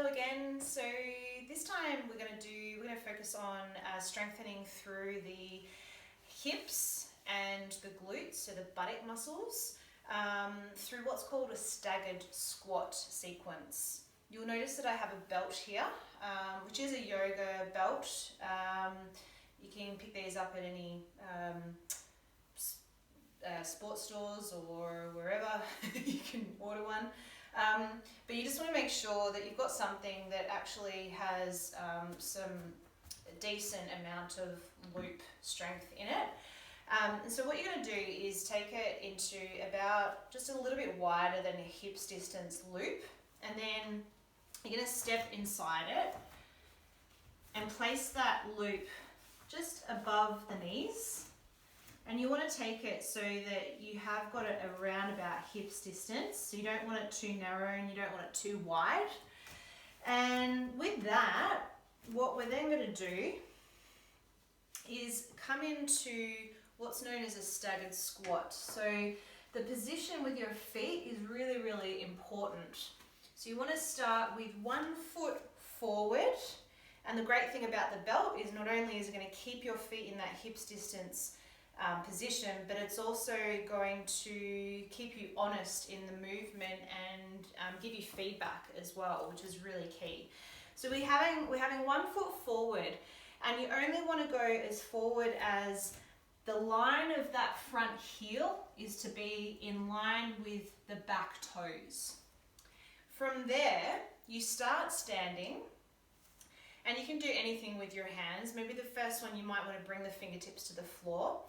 Hello again. So this time we're going to focus on strengthening through the hips and the glutes, so the buttock muscles, through what's called a staggered squat sequence. You'll notice that I have a belt here, which is a yoga belt. You can pick these up at any sports stores or wherever you can order one. But you just want to make sure that you've got something that actually has some decent amount of loop strength in it. And so what you're going to do is take it into about just a little bit wider than a hips distance loop, and then you're going to step inside it and place that loop just above the knees. And you want to take it so that you have got it around about hips distance. So you don't want it too narrow and you don't want it too wide. And with that, what we're then going to do is come into what's known as a staggered squat. So the position with your feet is really, really important. So you want to start with 1 foot forward. And the great thing about the belt is not only is it going to keep your feet in that hips distance position, but it's also going to keep you honest in the movement and give you feedback as well, which is really key. So we're having 1 foot forward, and you only want to go as forward as the line of that front heel is to be in line with the back toes. From there, you start standing. And you can do anything with your hands. Maybe the first one you might want to bring the fingertips to the floor.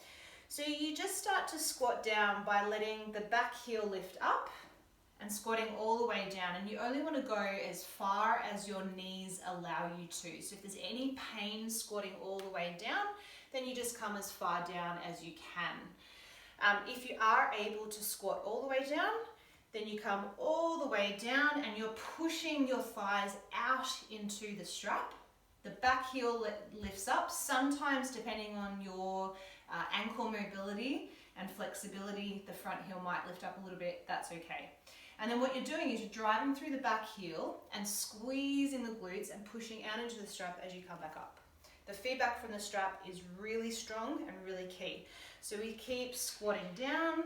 So you just start to squat down by letting the back heel lift up and squatting all the way down. And you only want to go as far as your knees allow you to. So if there's any pain squatting all the way down, then you just come as far down as you can. If you are able to squat all the way down, then you come all the way down and you're pushing your thighs out into the strap. The back heel lifts up. Sometimes, depending on your ankle mobility and flexibility, the front heel might lift up a little bit. That's okay. And then what you're doing is you're driving through the back heel and squeezing the glutes and pushing out into the strap as you come back up. The feedback from the strap is really strong and really key. So we keep squatting down,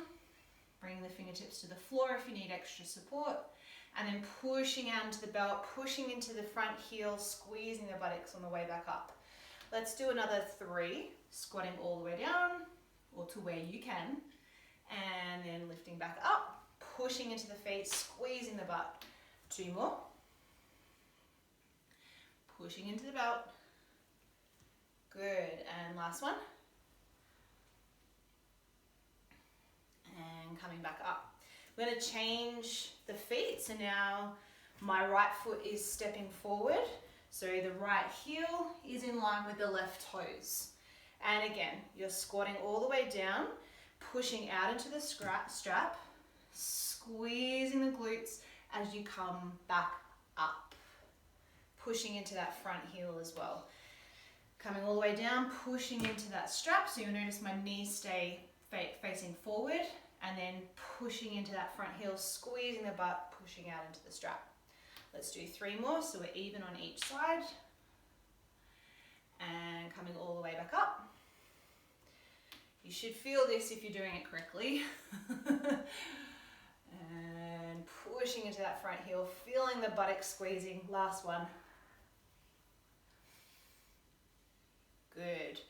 bringing the fingertips to the floor if you need extra support, and then pushing out into the belt, pushing into the front heel, squeezing the buttocks on the way back up. Let's do another 3, squatting all the way down, or to where you can, and then lifting back up, pushing into the feet, squeezing the butt. 2 more. Pushing into the belt. Good, and last one. And coming back up. We're going to change the feet. So now my right foot is stepping forward. So the right heel is in line with the left toes. And again, you're squatting all the way down, pushing out into the strap, squeezing the glutes as you come back up. Pushing into that front heel as well. Coming all the way down, pushing into that strap. So you'll notice my knees stay facing forward, and then pushing into that front heel, squeezing the butt, pushing out into the strap. Let's do 3 more, so we're even on each side. And coming all the way back up. You should feel this if you're doing it correctly. And pushing into that front heel, feeling the buttock squeezing. Last one. Good.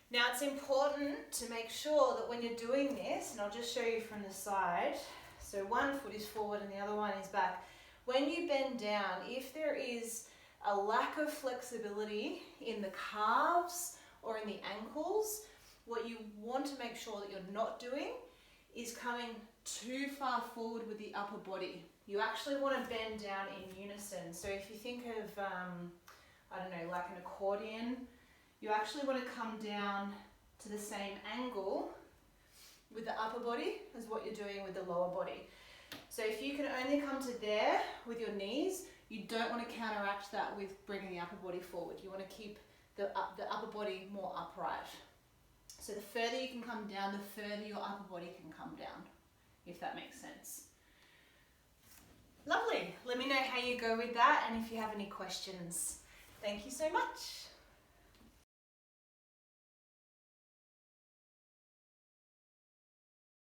Now it's important to make sure that when you're doing this, and I'll just show you from the side, so 1 foot is forward and the other one is back. When you bend down, if there is a lack of flexibility in the calves or in the ankles, what you want to make sure that you're not doing is coming too far forward with the upper body. You actually want to bend down in unison. So if you think of, I don't know, like an accordion, you actually want to come down to the same angle with the upper body as what you're doing with the lower body. So if you can only come to there with your knees, you don't want to counteract that with bringing the upper body forward. You want to keep the upper body more upright. So the further you can come down, the further your upper body can come down, if that makes sense. Lovely. Lovely. Let me know how you go with that and if you have any questions. Thank you so much.